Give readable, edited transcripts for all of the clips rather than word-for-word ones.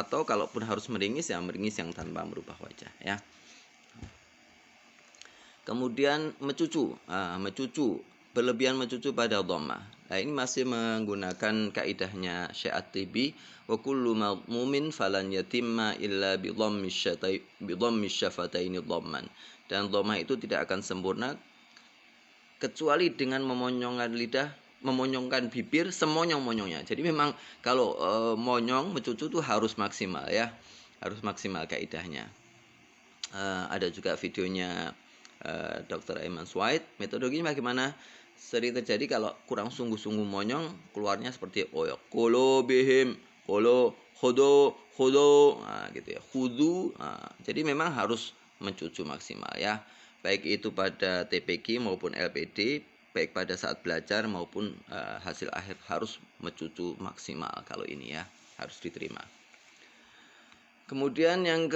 Atau kalaupun harus meringis, ya meringis yang tanpa merubah wajah ya. Kemudian mencucu, mencucu, berlebihan mencucu pada dhammah. Nah, ini masih menggunakan kaidahnya Syekh At-Tibi, wa kullu madmumin falan yatimma illa bi dhammi syafataini dhamman. Dan dhammah itu tidak akan sempurna kecuali dengan memonyongkan lidah, memonyongkan bibir semonyong-monyongnya. Jadi memang kalau monyong mencucu itu harus maksimal ya, harus maksimal kaidahnya. Ada juga videonya Dr. Ayman Swaid. Metodologinya bagaimana? Sering terjadi kalau kurang sungguh-sungguh monyong, keluarnya seperti oyok. Kolo bihim, kolo khodo, nah, gitu ya. Khudu. Nah, jadi memang harus mencucu maksimal ya. Baik itu pada TPQ maupun LPD, baik pada saat belajar maupun hasil akhir harus mencucu maksimal kalau ini ya, harus diterima. Kemudian yang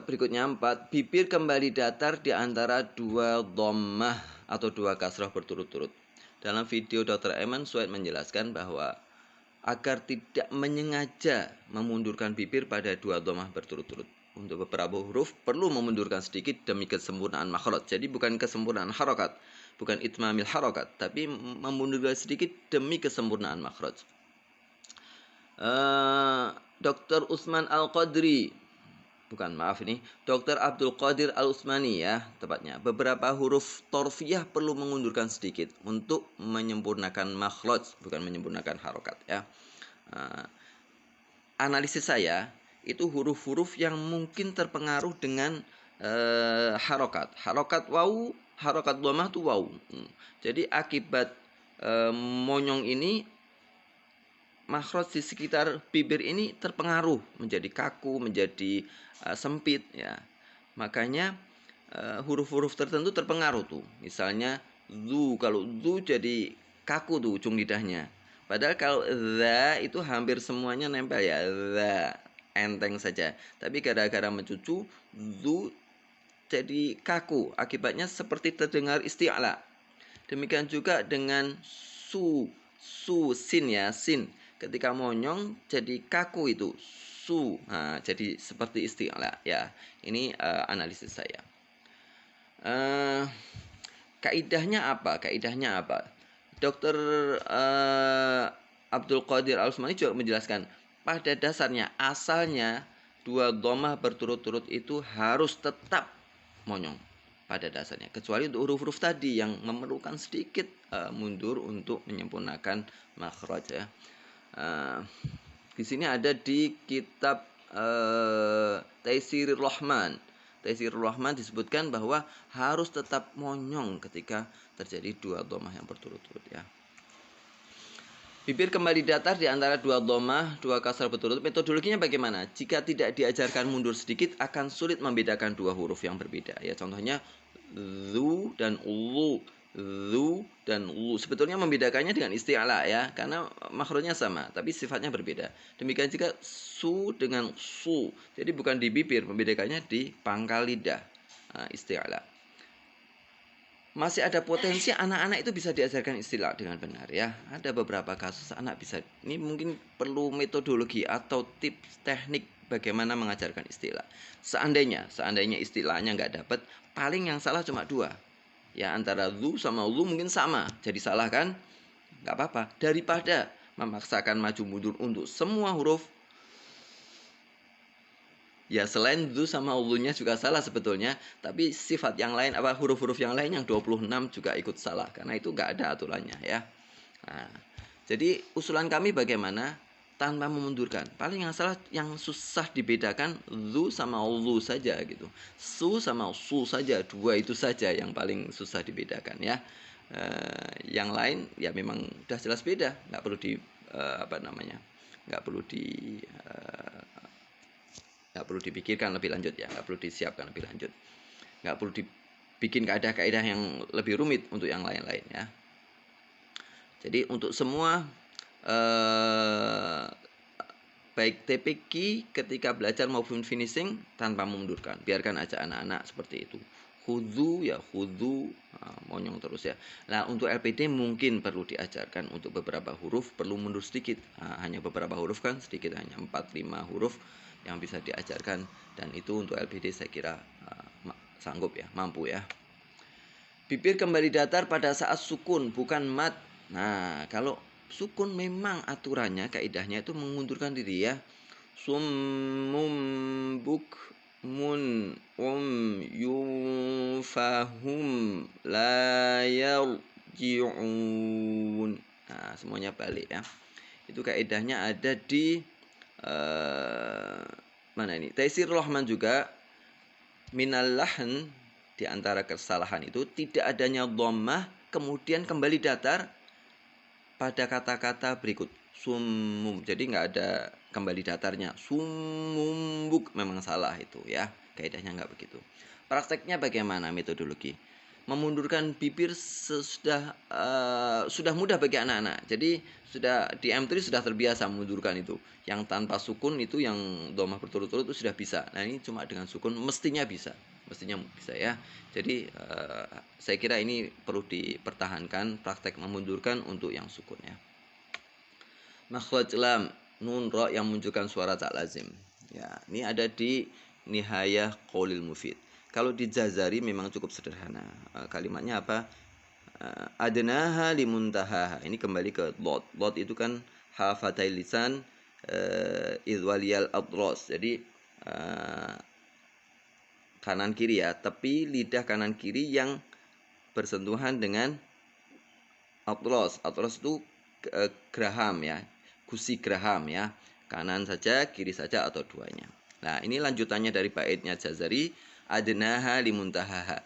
berikutnya 4, bibir kembali datar di antara dua dhammah atau dua kasrah berturut-turut. Dalam video Dr. Ayman Swaid menjelaskan bahwa agar tidak menyengaja memundurkan bibir pada dua dhammah berturut-turut. Untuk beberapa huruf perlu memundurkan sedikit demi kesempurnaan makhraj. Jadi bukan kesempurnaan harokat, bukan itmamil harokat, tapi memundurkan sedikit demi kesempurnaan makhraj. Dr. Usman Al-Qadri, Dr. Abdul Qadir Al-Usmani ya tepatnya. Beberapa huruf torfiyah perlu mengundurkan sedikit untuk menyempurnakan makhraj, bukan menyempurnakan harokat ya. Analisis saya itu huruf-huruf yang mungkin terpengaruh dengan harokat. Harokat wawu, harokat dhammah itu wawu. Jadi akibat monyong ini, makhraj di sekitar bibir ini terpengaruh menjadi kaku, menjadi sempit ya. Makanya huruf-huruf tertentu terpengaruh tuh. Misalnya zu, kalau zu jadi kaku tuh ujung lidahnya. Padahal kalau za itu hampir semuanya nempel ya, za enteng saja. Tapi gara-gara mencucu, zu jadi kaku. Akibatnya seperti terdengar isti'la. Demikian juga dengan sin ya, sin. Ketika monyong jadi kaku itu, su. Nah, jadi seperti isti'la ya. Ini analisis saya. Kaidahnya apa? Dr. Abdul Qadir Al-Usmani juga menjelaskan, pada dasarnya asalnya dua dhammah berturut-turut itu harus tetap monyong pada dasarnya, kecuali untuk huruf-huruf tadi yang memerlukan sedikit mundur untuk menyempurnakan makhraj ya. Di sini ada di kitab Taisirur Rahman. Taisirur Rahman disebutkan bahwa harus tetap monyong ketika terjadi dua dhammah yang berturut-turut ya. Bibir kembali datar di antara dua dhammah, dua kasrah berturut-turut. Metodologinya bagaimana? Jika tidak diajarkan mundur sedikit, akan sulit membedakan dua huruf yang berbeda. Ya, contohnya zu dan ulu. Zu dan ulu. Sebetulnya membedakannya dengan isti'la ya, karena makhrajnya sama, tapi sifatnya berbeda. Demikian juga su dengan su. Jadi bukan di bibir, membedakannya di pangkal lidah. Isti'la. Masih ada potensi anak-anak itu bisa diajarkan istilah dengan benar ya. Ada beberapa kasus anak bisa. Ini mungkin perlu metodologi atau tips teknik bagaimana mengajarkan istilah. Seandainya istilahnya nggak dapat, paling yang salah cuma dua. Ya, antara lu sama lu mungkin sama. Jadi salah kan? Nggak apa-apa. Daripada memaksakan maju mundur untuk semua huruf, ya selain zu sama ulunya juga salah sebetulnya, tapi sifat yang lain, huruf-huruf yang lain yang 26 juga ikut salah, karena itu nggak ada aturannya ya. Nah, jadi usulan kami bagaimana? Tanpa memundurkan. Paling yang salah, yang susah dibedakan zu sama ulu saja gitu. Su sama su saja, dua itu saja yang paling susah dibedakan ya. Yang lain ya memang udah jelas beda, nggak perlu nggak perlu dipikirkan lebih lanjut ya, nggak perlu disiapkan lebih lanjut, nggak perlu dibikin kaidah-kaidah yang lebih rumit untuk yang lain-lain ya. Jadi untuk semua baik TPQ ketika belajar maupun finishing tanpa memundurkan, biarkan aja anak-anak seperti itu. Khudu ya khudu, monyong terus ya. Nah untuk LPD mungkin perlu diajarkan untuk beberapa huruf perlu mundur sedikit, hanya beberapa huruf kan sedikit, hanya 4-5 huruf yang bisa diajarkan, dan itu untuk LBD saya kira sanggup ya, mampu ya. Bibir kembali datar pada saat sukun, bukan mat. Nah, kalau sukun memang aturannya, kaidahnya itu mengundurkan diri ya. Summum bukmun yufahum la yarji'un. Nah, semuanya balik ya. Itu kaidahnya ada di mana ini? Taisir Rahman juga, minal lahn, di antara kesalahan itu tidak adanya dhammah kemudian kembali datar pada kata-kata berikut. Summum, jadi nggak ada kembali datarnya. Sumumbuk, memang salah itu ya. Kaidahnya nggak begitu. Prakteknya bagaimana metodologi? Memundurkan bibir sudah mudah bagi anak-anak. Jadi sudah di M3 sudah terbiasa memundurkan itu. Yang tanpa sukun itu, yang dhammah berturut-turut itu sudah bisa. Nah, ini cuma dengan sukun mestinya bisa ya. Jadi saya kira ini perlu dipertahankan praktek memundurkan untuk yang sukun ya. Makhraj lam, nun ra yang menunjukkan suara tak lazim. Ya, ini ada di Nihayah Qaulil Mufid. Kalau di Jazari memang cukup sederhana. Kalimatnya apa? Adnaha limuntahaha. Ini kembali ke lot. Lot itu kan hafatai lisan idwaliyal adros. Jadi kanan kiri ya, tapi lidah kanan kiri yang bersentuhan dengan atros. Atros itu geraham ya, gusi geraham ya, kanan saja, kiri saja atau duanya. Nah, ini lanjutannya dari baitnya Jazari, adnaha limuntahaha.